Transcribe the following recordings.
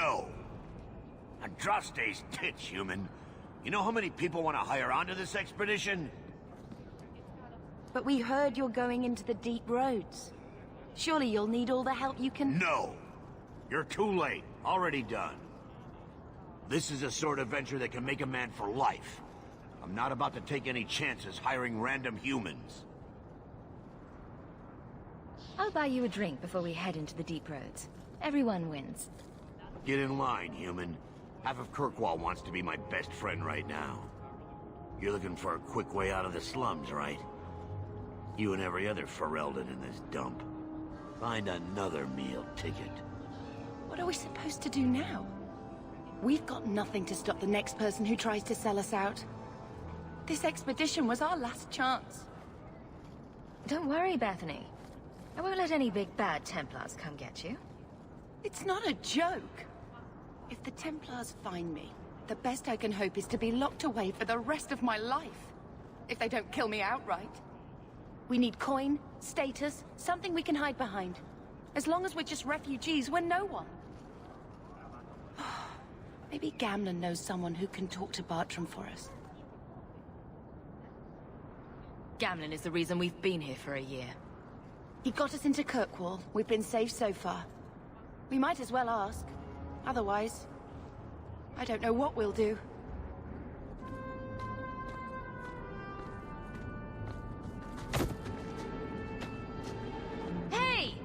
No. Andraste's tits, human. You know how many people want to hire onto this expedition? But we heard you're going into the deep roads. Surely you'll need all the help you can... No. You're too late. Already done. This is a sort of venture that can make a man for life. I'm not about to take any chances hiring random humans. I'll buy you a drink before we head into the deep roads. Everyone wins. Get in line, human. Half of Kirkwall wants to be my best friend right now. You're looking for a quick way out of the slums, right? You and every other Ferelden in this dump. Find another meal ticket. What are we supposed to do now? We've got nothing to stop the next person who tries to sell us out. This expedition was our last chance. Don't worry, Bethany. I won't let any big bad Templars come get you. It's not a joke. If the Templars find me, the best I can hope is to be locked away for the rest of my life. If they don't kill me outright. We need coin, status, something we can hide behind. As long as we're just refugees, we're no one. Maybe Gamlen knows someone who can talk to Bartram for us. Gamlen is the reason we've been here for a year. He got us into Kirkwall. We've been safe so far. We might as well ask. Otherwise, I don't know what we'll do. Hey!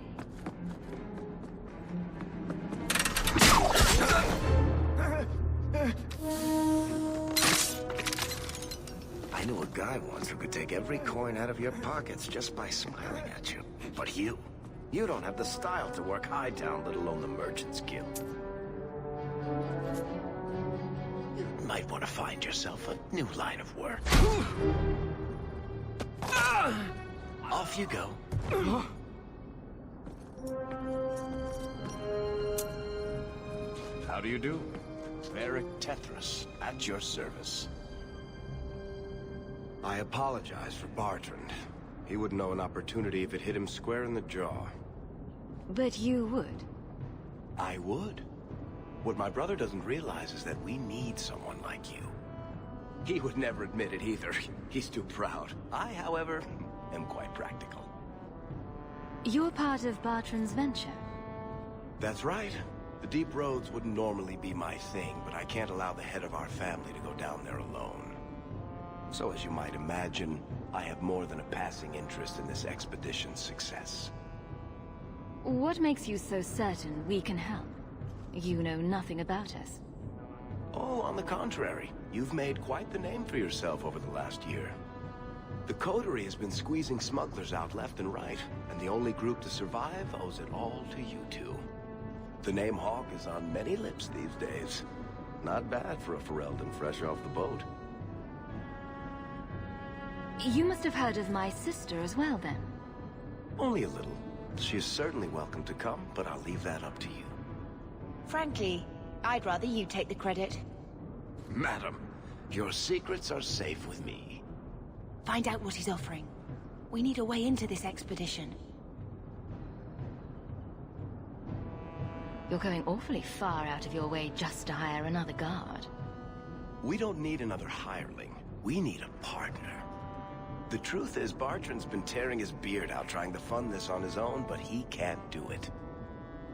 I knew a guy once who could take every coin out of your pockets just by smiling at you. But you don't have the style to work Hightown, let alone the Merchant's Guild. You might want to find yourself a new line of work. Off you go. How do you do? Varric Tethras, at your service. I apologize for Bartrand. He wouldn't know an opportunity if it hit him square in the jaw. But you would. I would. What my brother doesn't realize is that we need someone like you. He would never admit it either. He's too proud. I, however, am quite practical. You're part of Bartrand's venture. That's right. The deep roads wouldn't normally be my thing, but I can't allow the head of our family to go down there alone. So as you might imagine, I have more than a passing interest in this expedition's success. What makes you so certain we can help? You know nothing about us. Oh, on the contrary. You've made quite the name for yourself over the last year. The Coterie has been squeezing smugglers out left and right, and the only group to survive owes it all to you two. The name Hawke is on many lips these days. Not bad for a Ferelden fresh off the boat. You must have heard of my sister as well, then. Only a little. She is certainly welcome to come, but I'll leave that up to you. Frankly, I'd rather you take the credit. Madam, your secrets are safe with me. Find out what he's offering. We need a way into this expedition. You're going awfully far out of your way just to hire another guard. We don't need another hireling. We need a partner. The truth is, Bartrand's been tearing his beard out trying to fund this on his own, but he can't do it.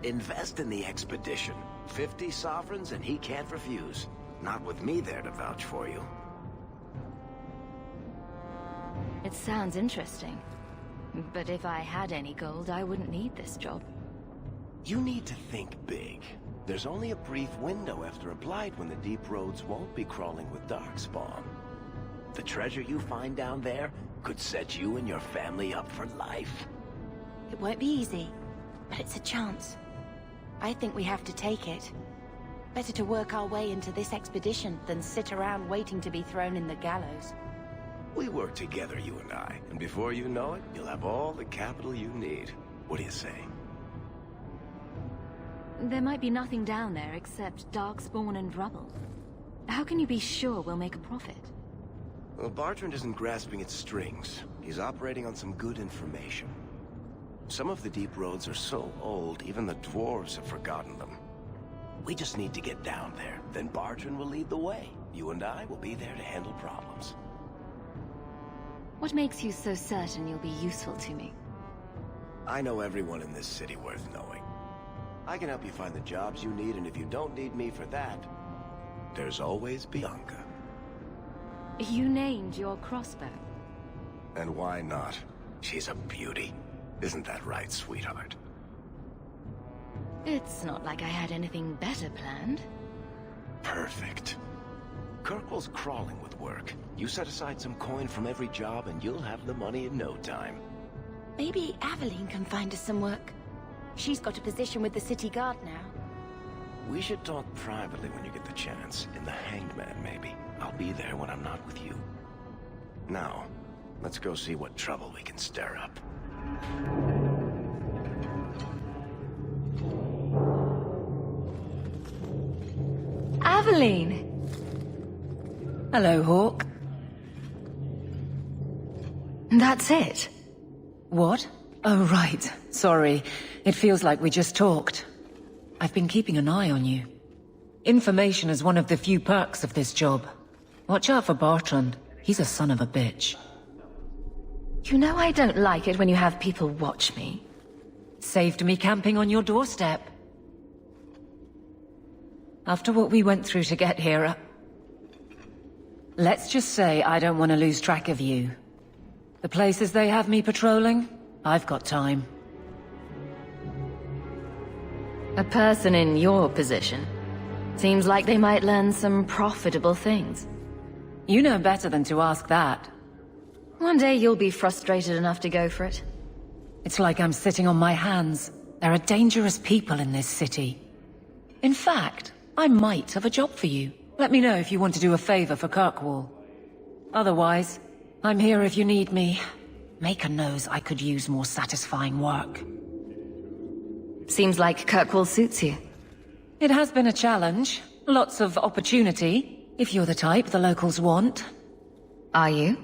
Invest in the expedition. 50 sovereigns and he can't refuse. Not with me there to vouch for you. It sounds interesting. But if I had any gold, I wouldn't need this job. You need to think big. There's only a brief window after a blight when the deep roads won't be crawling with darkspawn. The treasure you find down there could set you and your family up for life. It won't be easy, but it's a chance. I think we have to take it. Better to work our way into this expedition than sit around waiting to be thrown in the gallows. We work together, you and I, and before you know it, you'll have all the capital you need. What do you say? There might be nothing down there except darkspawn and rubble. How can you be sure we'll make a profit? Well, Bartrand isn't grasping at strings. He's operating on some good information. Some of the deep roads are so old, even the dwarves have forgotten them. We just need to get down there. Then Bartran will lead the way. You and I will be there to handle problems. What makes you so certain you'll be useful to me? I know everyone in this city worth knowing. I can help you find the jobs you need, and if you don't need me for that, there's always Bianca. You named your crossbow. And why not? She's a beauty. Isn't that right, sweetheart? It's not like I had anything better planned. Perfect. Kirkwall's crawling with work. You set aside some coin from every job and you'll have the money in no time. Maybe Aveline can find us some work. She's got a position with the city guard now. We should talk privately when you get the chance. In the Hanged Man, maybe. I'll be there when I'm not with you. Now, let's go see what trouble we can stir up. Aveline! Hello, Hawke. That's it? What? Oh, right. Sorry. It feels like we just talked. I've been keeping an eye on you. Information is one of the few perks of this job. Watch out for Bartran. He's a son of a bitch. You know I don't like it when you have people watch me. Saved me camping on your doorstep. After what we went through to get here, let's just say I don't want to lose track of you. The places they have me patrolling, I've got time. A person in your position. Seems like they might learn some profitable things. You know better than to ask that. One day you'll be frustrated enough to go for it. It's like I'm sitting on my hands. There are dangerous people in this city. In fact, I might have a job for you. Let me know if you want to do a favor for Kirkwall. Otherwise, I'm here if you need me. Maker knows I could use more satisfying work. Seems like Kirkwall suits you. It has been a challenge. Lots of opportunity, if you're the type the locals want. Are you?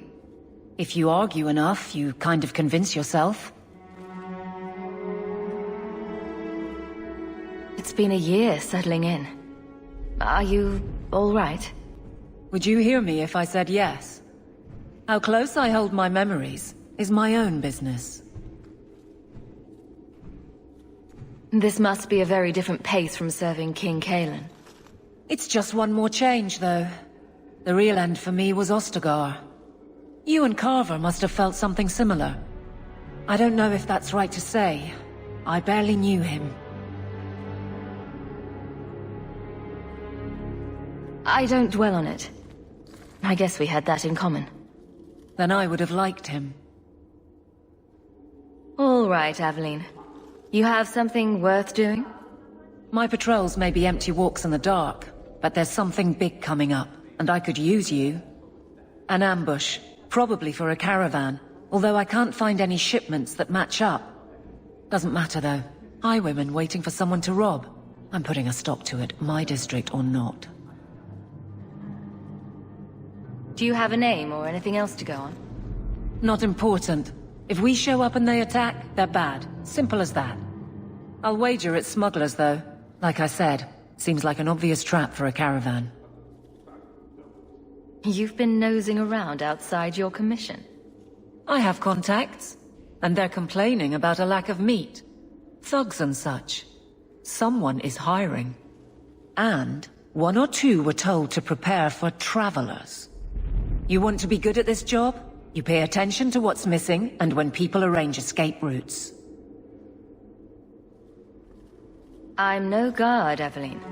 If you argue enough, you kind of convince yourself. It's been a year settling in. Are you all right? Would you hear me if I said yes? How close I hold my memories is my own business. This must be a very different pace from serving King Kalen. It's just one more change, though. The real end for me was Ostagar. You and Carver must have felt something similar. I don't know if that's right to say. I barely knew him. I don't dwell on it. I guess we had that in common. Then I would have liked him. All right, Aveline. You have something worth doing? My patrols may be empty walks in the dark, but there's something big coming up, and I could use you. An ambush, probably for a caravan, although I can't find any shipments that match up. Doesn't matter though. Highwaymen waiting for someone to rob. I'm putting a stop to it, my district or not. Do you have a name or anything else to go on? Not important. If we show up and they attack, they're bad. Simple as that. I'll wager it's smugglers, though. Like I said, seems like an obvious trap for a caravan. You've been nosing around outside your commission. I have contacts, and they're complaining about a lack of meat. Thugs and such. Someone is hiring. And one or two were told to prepare for travelers. You want to be good at this job? You pay attention to what's missing, and when people arrange escape routes. I'm no guard, Aveline.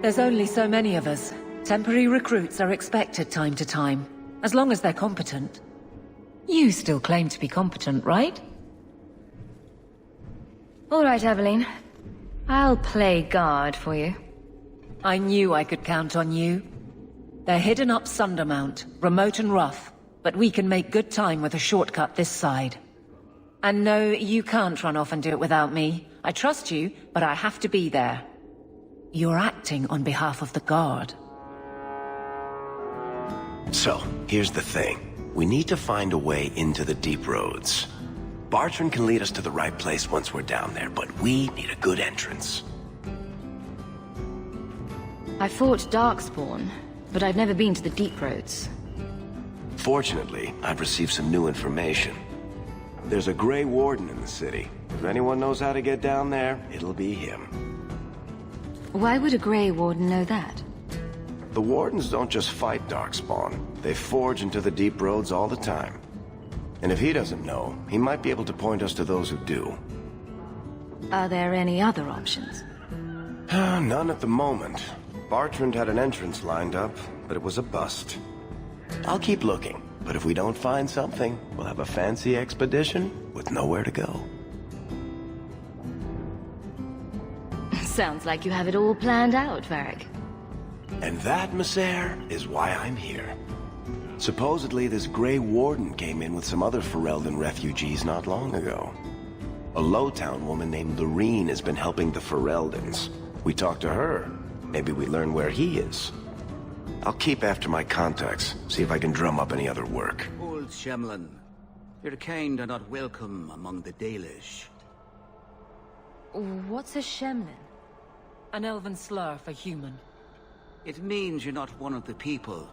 There's only so many of us. Temporary recruits are expected time to time, as long as they're competent. You still claim to be competent, right? All right, Aveline. I'll play guard for you. I knew I could count on you. They're hidden up Sundermount, remote and rough, but we can make good time with a shortcut this side. And no, you can't run off and do it without me. I trust you, but I have to be there. You're acting on behalf of the Guard. So, here's the thing. We need to find a way into the deep roads. Bartran can lead us to the right place once we're down there, but we need a good entrance. I fought Darkspawn, but I've never been to the Deep Roads. Fortunately, I've received some new information. There's a Grey Warden in the city. If anyone knows how to get down there, it'll be him. Why would a Grey Warden know that? The Wardens don't just fight Darkspawn. They forge into the Deep Roads all the time. And if he doesn't know, he might be able to point us to those who do. Are there any other options? None at the moment. Bartrand had an entrance lined up, but it was a bust. I'll keep looking, but if we don't find something, we'll have a fancy expedition with nowhere to go. Sounds like you have it all planned out, Varric. And that, Messer, is why I'm here. Supposedly, this Grey Warden came in with some other Ferelden refugees not long ago. A Lowtown woman named Lorene has been helping the Fereldans. We talked to her. Maybe we learn where he is. I'll keep after my contacts, see if I can drum up any other work. Old Shemlin, your kind are not welcome among the Dalish. What's a Shemlin? An elven slur for human. It means you're not one of the people,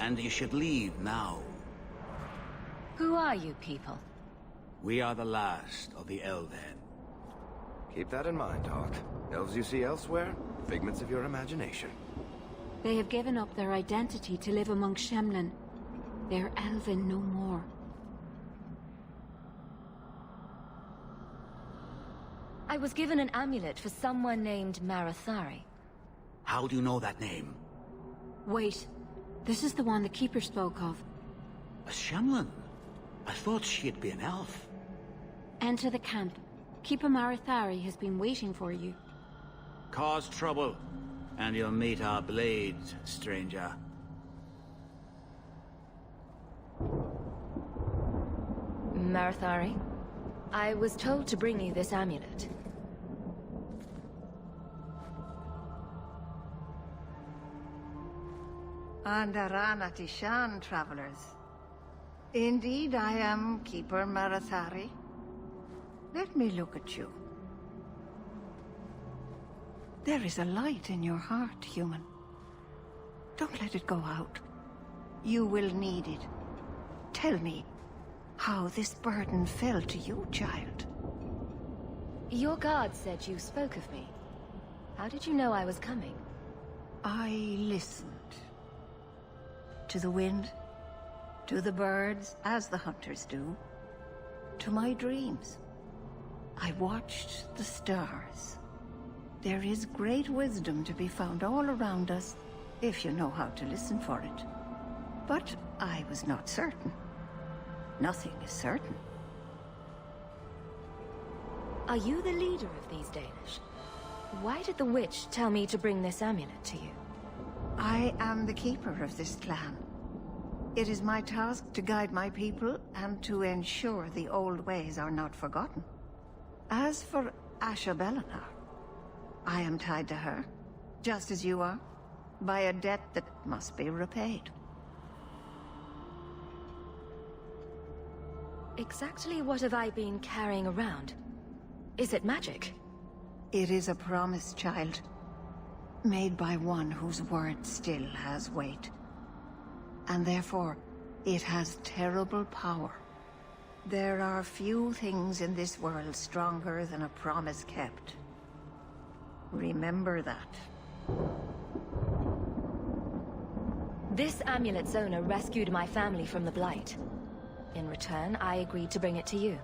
and you should leave now. Who are you people? We are the last of the Elven. Keep that in mind, Hawke. Elves you see elsewhere, figments of your imagination. They have given up their identity to live among Shemlin. They're elven no more. I was given an amulet for someone named Marathari. How do you know that name? Wait, this is the one the Keeper spoke of. A Shemlin? I thought she'd be an elf. Enter the camp. Keeper Marathari has been waiting for you. Cause trouble, and you'll meet our blades, stranger. Marathari, I was told to bring you this amulet. Andarana Tishan, travelers. Indeed, I am Keeper Marathari. Let me look at you. There is a light in your heart, human. Don't let it go out. You will need it. Tell me how this burden fell to you, child. Your guard said you spoke of me. How did you know I was coming? I listened. To the wind, to the birds, as the hunters do, to my dreams. I watched the stars. There is great wisdom to be found all around us, if you know how to listen for it. But I was not certain. Nothing is certain. Are you the leader of these Dalish? Why did the witch tell me to bring this amulet to you? I am the keeper of this clan. It is my task to guide my people and to ensure the old ways are not forgotten. As for Asha Bellinar, I am tied to her, just as you are, by a debt that must be repaid. Exactly what have I been carrying around? Is it magic? It is a promise, child. Made by one whose word still has weight. And therefore, it has terrible power. There are few things in this world stronger than a promise kept. Remember that. This amulet's owner rescued my family from the Blight. In return, I agreed to bring it to you.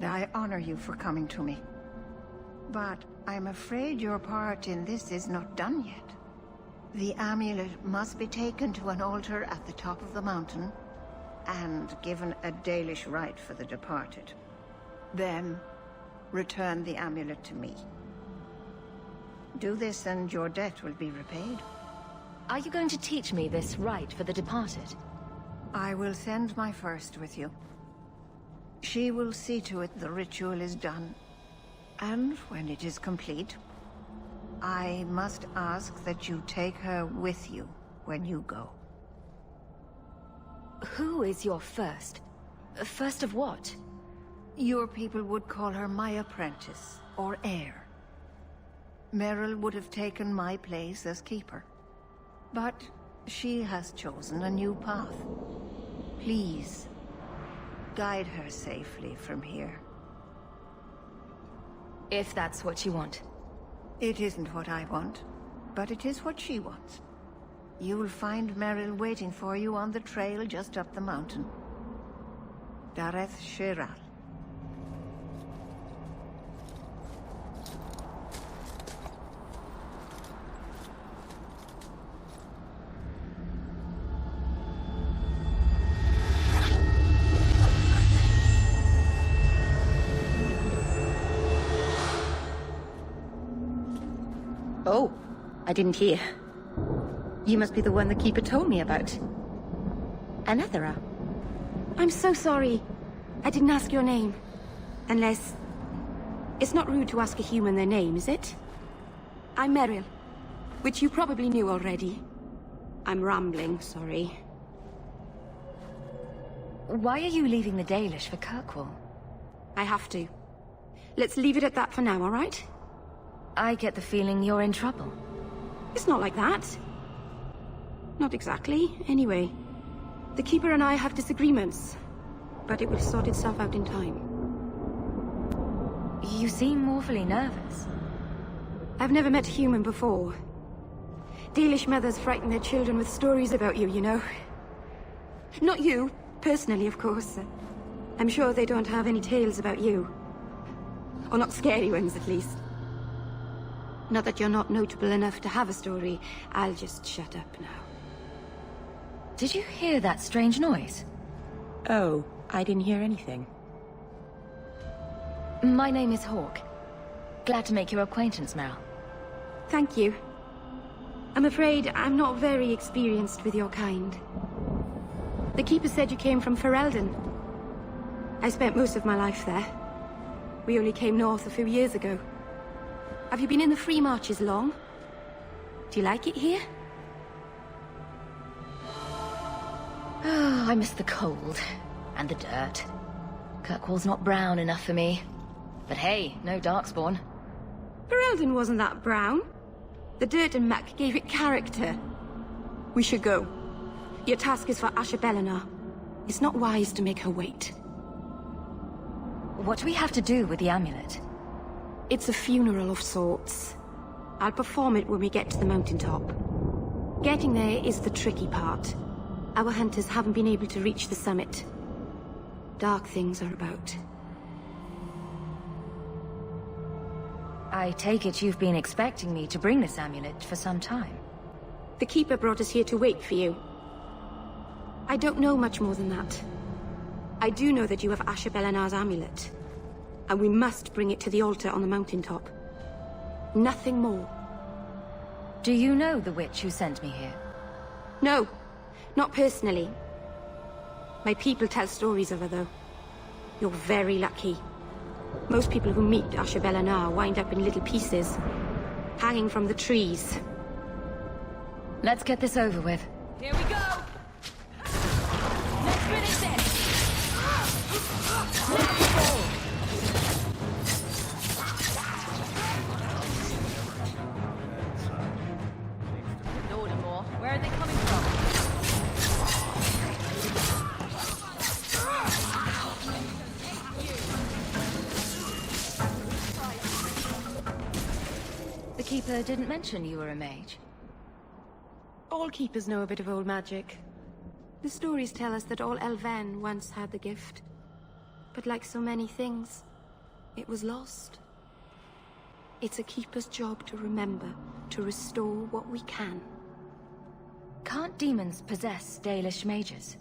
I honor you for coming to me. But I'm afraid your part in this is not done yet. The amulet must be taken to an altar at the top of the mountain, and given a Dalish rite for the departed. Then, return the amulet to me. Do this and your debt will be repaid. Are you going to teach me this rite for the departed? I will send my first with you. She will see to it the ritual is done. And when it is complete, I must ask that you take her with you when you go. Who is your first? First of what? Your people would call her my apprentice, or heir. Meryl would have taken my place as keeper. But she has chosen a new path. Please, guide her safely from here. If that's what you want. It isn't what I want, but it is what she wants. You'll find Meryl waiting for you on the trail just up the mountain. Dareth Shiral. Oh, I didn't hear. You must be the one the Keeper told me about. Anethera. I'm so sorry. I didn't ask your name. Unless... It's not rude to ask a human their name, is it? I'm Meryl, which you probably knew already. I'm rambling, sorry. Why are you leaving the Dalish for Kirkwall? I have to. Let's leave it at that for now, all right? I get the feeling you're in trouble. It's not like that. Not exactly, anyway. The Keeper and I have disagreements, but it will sort itself out in time. You seem awfully nervous. I've never met a human before. Dalish mothers frighten their children with stories about you, you know. Not you, personally, of course. I'm sure they don't have any tales about you. Or not scary ones, at least. Not that you're not notable enough to have a story. I'll just shut up now. Did you hear that strange noise? Oh, I didn't hear anything. My name is Hawke. Glad to make your acquaintance, Meryl. Thank you. I'm afraid I'm not very experienced with your kind. The Keeper said you came from Ferelden. I spent most of my life there. We only came north a few years ago. Have you been in the Free Marches long? Do you like it here? Oh, I miss the cold. And the dirt. Kirkwall's not brown enough for me. But hey, no Darkspawn. Ferelden wasn't that brown. The dirt and muck gave it character. We should go. Your task is for Asher Belenar. It's not wise to make her wait. What do we have to do with the amulet? It's a funeral of sorts. I'll perform it when we get to the mountaintop. Getting there is the tricky part. Our hunters haven't been able to reach the summit. Dark things are about. I take it you've been expecting me to bring this amulet for some time. The Keeper brought us here to wait for you. I don't know much more than that. I do know that you have Asher Belenar's amulet. And we must bring it to the altar on the mountaintop. Nothing more. Do you know the witch who sent me here? No, not personally. My people tell stories of her, though. You're very lucky. Most people who meet Asher Belenar wind up in little pieces, hanging from the trees. Let's get this over with. Here we go! Next minute set! Let's go! Lord and more, where are they coming from? The Keeper didn't mention you were a mage. All Keepers know a bit of old magic. The stories tell us that all Elven once had the gift. But like so many things, it was lost. It's a Keeper's job to remember, to restore what we can. Can't demons possess Dalish mages?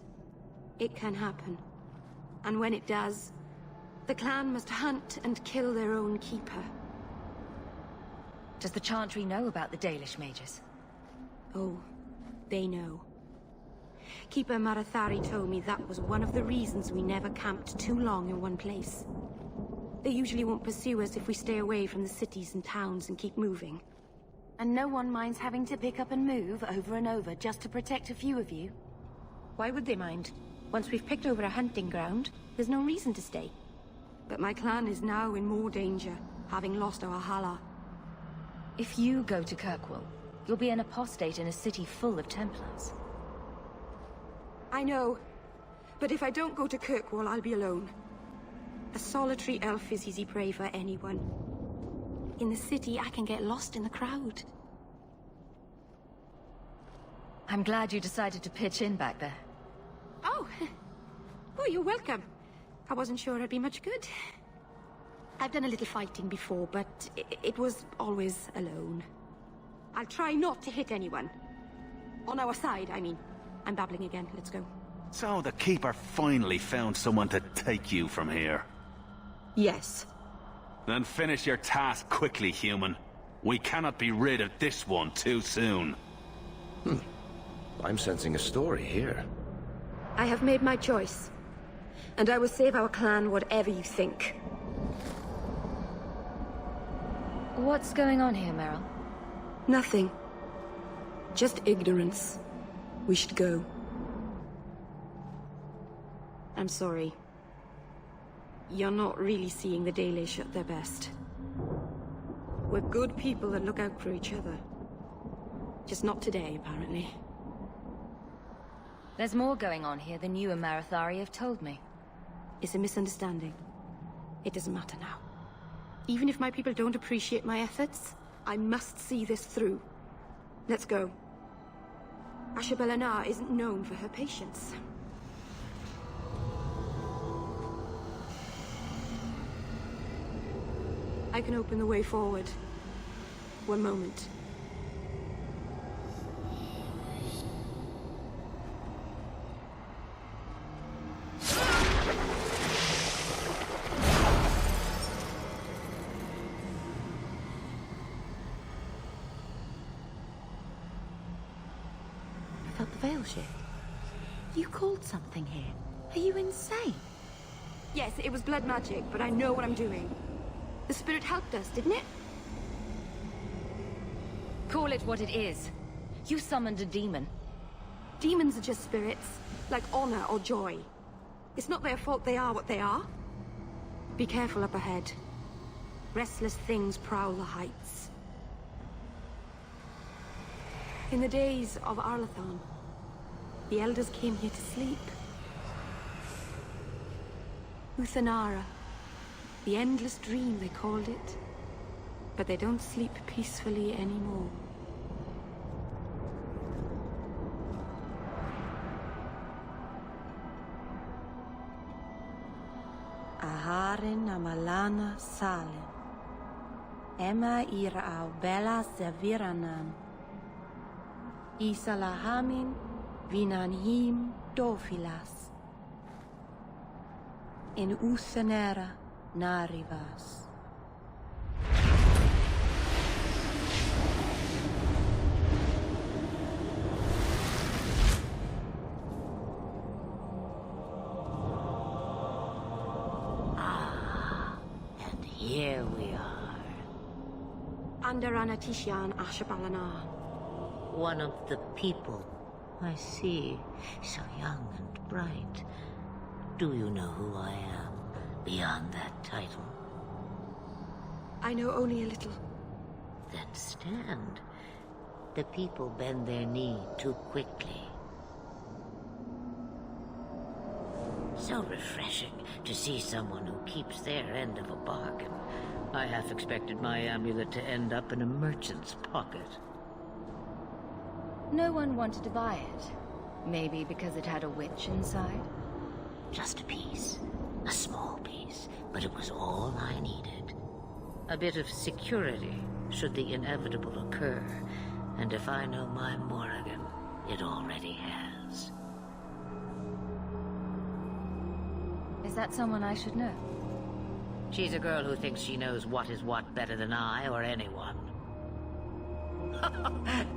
It can happen. And when it does, the clan must hunt and kill their own Keeper. Does the Chantry know about the Dalish mages? Oh, they know. Keeper Marathari told me that was one of the reasons we never camped too long in one place. They usually won't pursue us if we stay away from the cities and towns and keep moving. And no one minds having to pick up and move over and over just to protect a few of you? Why would they mind? Once we've picked over a hunting ground, there's no reason to stay. But my clan is now in more danger, having lost our Hala. If you go to Kirkwall, you'll be an apostate in a city full of Templars. I know. But if I don't go to Kirkwall, I'll be alone. A solitary elf is easy prey for anyone. In the city, I can get lost in the crowd. I'm glad you decided to pitch in back there. Oh! Oh, you're welcome. I wasn't sure I'd be much good. I've done a little fighting before, but it was always alone. I'll try not to hit anyone. On our side, I mean. I'm babbling again. Let's go. So the Keeper finally found someone to take you from here. Yes. Then finish your task quickly, human. We cannot be rid of this one too soon. I'm sensing a story here. I have made my choice. And I will save our clan whatever you think. What's going on here, Meryl? Nothing. Just ignorance. We should go. I'm sorry. You're not really seeing the Dalish at their best. We're good people that look out for each other. Just not today, apparently. There's more going on here than you and Marathari have told me. It's a misunderstanding. It doesn't matter now. Even if my people don't appreciate my efforts, I must see this through. Let's go. Ashabelana isn't known for her patience. I can open the way forward. One moment. I felt the veil shift. You called something here. Are you insane? Yes, it was blood magic, but I know what I'm doing. The spirit helped us, didn't it? Call it what it is. You summoned a demon. Demons are just spirits, like honor or joy. It's not their fault they are what they are. Be careful up ahead. Restless things prowl the heights. In the days of Arlathon, the elders came here to sleep. Uthanara. The endless dream, they called it. But they don't sleep peacefully anymore. Aharin amalana salin. Emma ira au bella seviranan. Isalahamin vinanhim dofilas. In Uthanera Narivas. And here we are. Under Anatishan Ashabalana. One of the people. I see. So young and bright. Do you know who I am? Beyond that title? I know only a little. Then stand. The people bend their knee too quickly. So refreshing to see someone who keeps their end of a bargain. I half expected my amulet to end up in a merchant's pocket. No one wanted to buy it. Maybe because it had a witch inside? Just a piece. A small piece, but it was all I needed. A bit of security, should the inevitable occur. And if I know my Morrigan, it already has. Is that someone I should know? She's a girl who thinks she knows what is what better than I or anyone.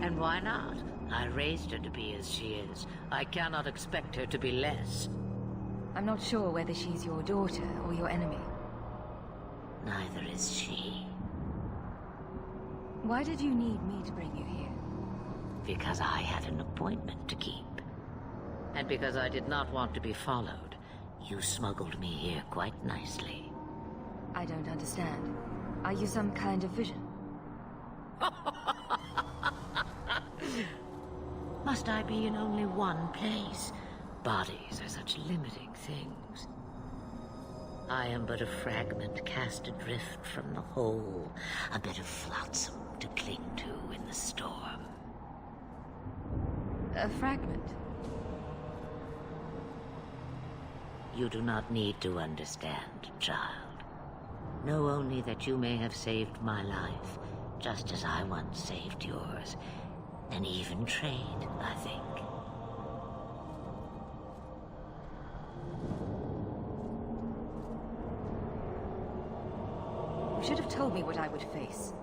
And why not? I raised her to be as she is. I cannot expect her to be less. I'm not sure whether she's your daughter or your enemy. Neither is she. Why did you need me to bring you here? Because I had an appointment to keep. And because I did not want to be followed, you smuggled me here quite nicely. I don't understand. Are you some kind of vision? Must I be in only one place? Bodies are such limiting things. I am but a fragment cast adrift from the whole, a bit of flotsam to cling to in the storm. A fragment? You do not need to understand, child. Know only that you may have saved my life, just as I once saved yours. An even trade, I think. You should have told me what I would face.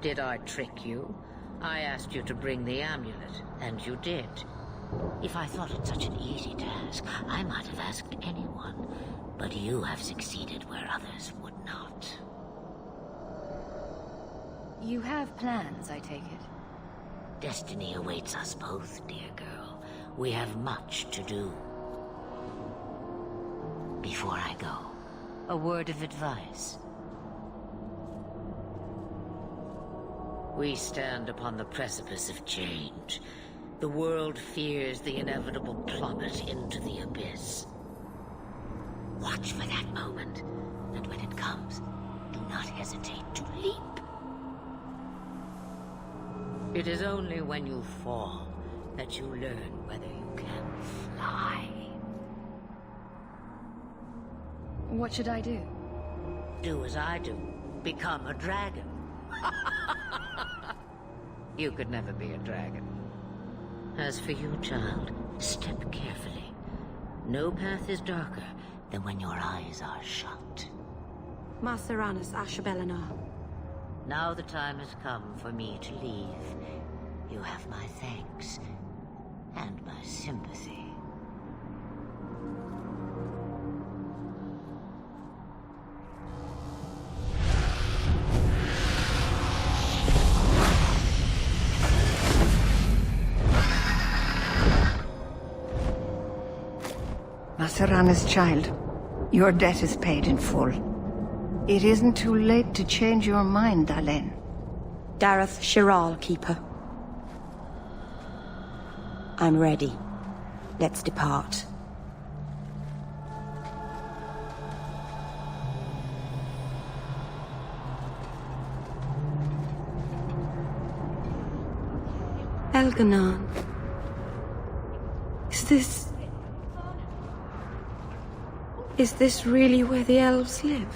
Did I trick you? I asked you to bring the amulet, and you did. If I thought it such an easy task, I might have asked anyone. But you have succeeded where others would not. You have plans, I take it? Destiny awaits us both, dear girl. We have much to do. Before I go, a word of advice. We stand upon the precipice of change. The world fears the inevitable plummet into the abyss. Watch for that moment, and when it comes, do not hesitate to leap. It is only when you fall that you learn whether you can fly. What should I do? Do as I do. Become a dragon. You could never be a dragon. As for you, child, step carefully. No path is darker than when your eyes are shut. Maceranus Ashabelana. Now the time has come for me to leave. You have my thanks and my sympathy. Maceranus, child, your debt is paid in full. It isn't too late to change your mind, Dalen. Dareth Shiral, Keeper. I'm ready. Let's depart. Elganon. Is this really where the elves live?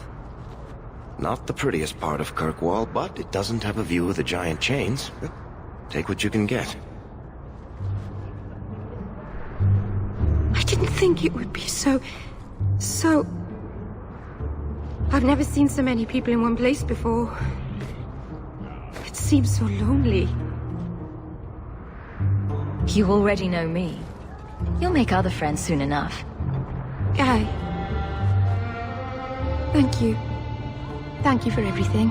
Not the prettiest part of Kirkwall, but it doesn't have a view of the giant chains. Take what you can get. I didn't think it would be so... I've never seen so many people in one place before. It seems so lonely. You already know me. You'll make other friends soon enough. Aye. Thank you. Thank you for everything.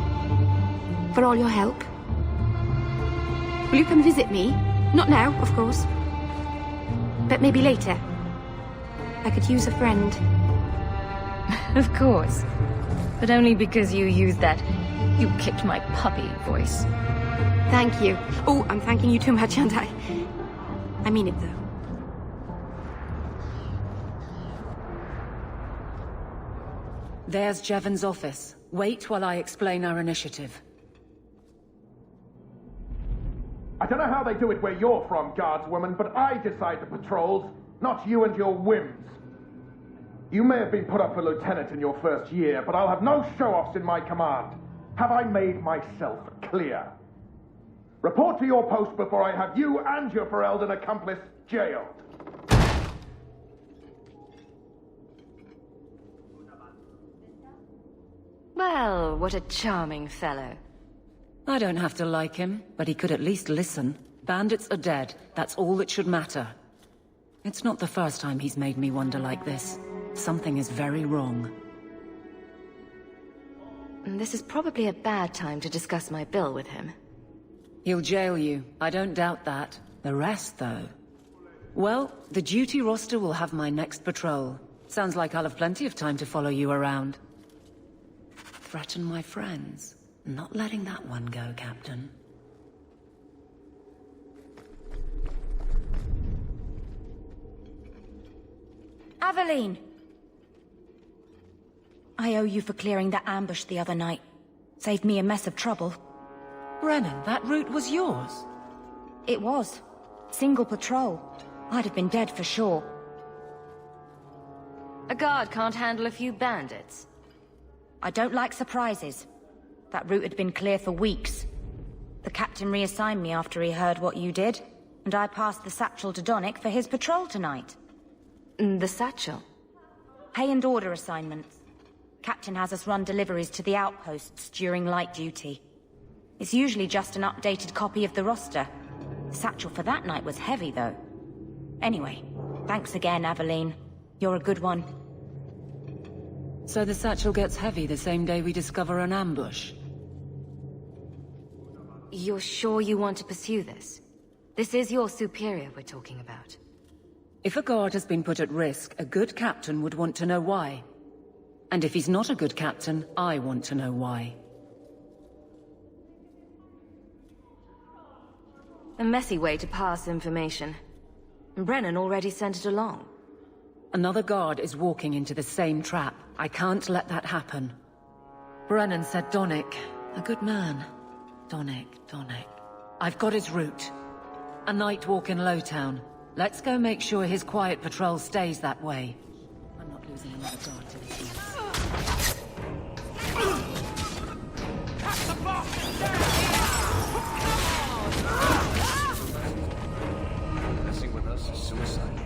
For all your help. Will you come visit me? Not now, of course. But maybe later. I could use a friend. Of course. But only because you used that "you kicked my puppy" voice. Thank you. Oh, I'm thanking you too much, aren't I? I mean it, though. There's Jevon's office. Wait while I explain our initiative. I don't know how they do it where you're from, guardswoman, but I decide the patrols, not you and your whims. You may have been put up for lieutenant in your first year, but I'll have no show-offs in my command. Have I made myself clear? Report to your post before I have you and your Ferelden accomplice jailed. Well, what a charming fellow. I don't have to like him, but he could at least listen. Bandits are dead. That's all that should matter. It's not the first time he's made me wonder like this. Something is very wrong. This is probably a bad time to discuss my bill with him. He'll jail you. I don't doubt that. The rest, though... Well, the duty roster will have my next patrol. Sounds like I'll have plenty of time to follow you around. Threaten my friends? Not letting that one go, Captain. Aveline! I owe you for clearing that ambush the other night. Saved me a mess of trouble. Brennan, that route was yours? It was. Single patrol. I'd have been dead for sure. A guard can't handle a few bandits. I don't like surprises. That route had been clear for weeks. The captain reassigned me after he heard what you did, and I passed the satchel to Donnick for his patrol tonight. The satchel? Pay and order assignments. Captain has us run deliveries to the outposts during light duty. It's usually just an updated copy of the roster. The satchel for that night was heavy, though. Anyway, thanks again, Aveline. You're a good one. So the satchel gets heavy the same day we discover an ambush? You're sure you want to pursue this? This is your superior we're talking about. If a guard has been put at risk, a good captain would want to know why. And if he's not a good captain, I want to know why. A messy way to pass information. Brennan already sent it along. Another guard is walking into the same trap. I can't let that happen. Brennan said Donnick. A good man. Donnick. I've got his route. A night walk in Lowtown. Let's go make sure his quiet patrol stays that way. I'm not losing another guard to this. Messing with us is suicide.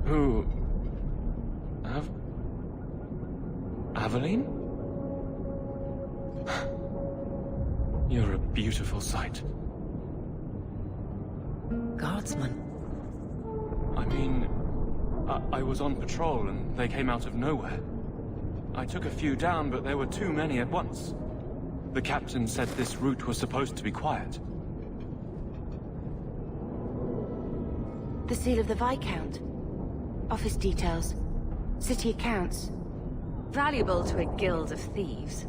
Who? Aveline? You're a beautiful sight. Guardsman? I mean, I was on patrol and they came out of nowhere. I took a few down, but there were too many at once. The captain said this route was supposed to be quiet. The seal of the Viscount. Office details. City accounts. Valuable to a guild of thieves.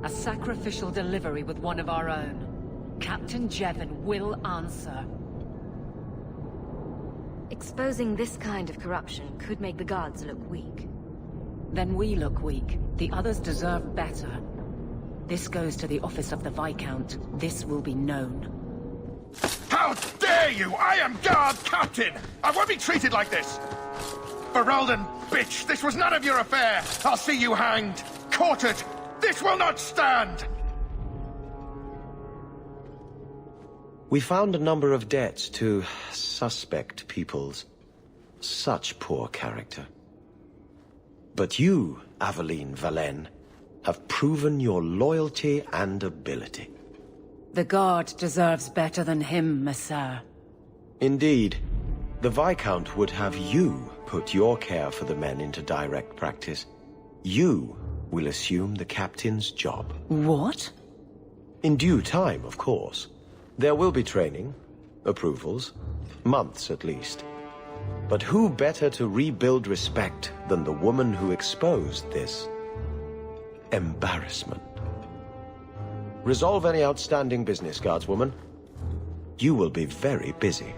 A sacrificial delivery with one of our own. Captain Jevon will answer. Exposing this kind of corruption could make the guards look weak. Then we look weak. The others deserve better. This goes to the office of the Viscount. This will be known. How dare you! I am guard captain! I won't be treated like this! Ferelden, bitch! This was none of your affair! I'll see you hanged! Quartered! This will not stand! We found a number of debts to suspect peoples. Such poor character. But you, Aveline Valen, have proven your loyalty and ability. The guard deserves better than him, Messere. Indeed. The Viscount would have you put your care for the men into direct practice. You will assume the captain's job. What? In due time, of course. There will be training, approvals, months at least. But who better to rebuild respect than the woman who exposed this embarrassment? Resolve any outstanding business, guardswoman. You will be very busy.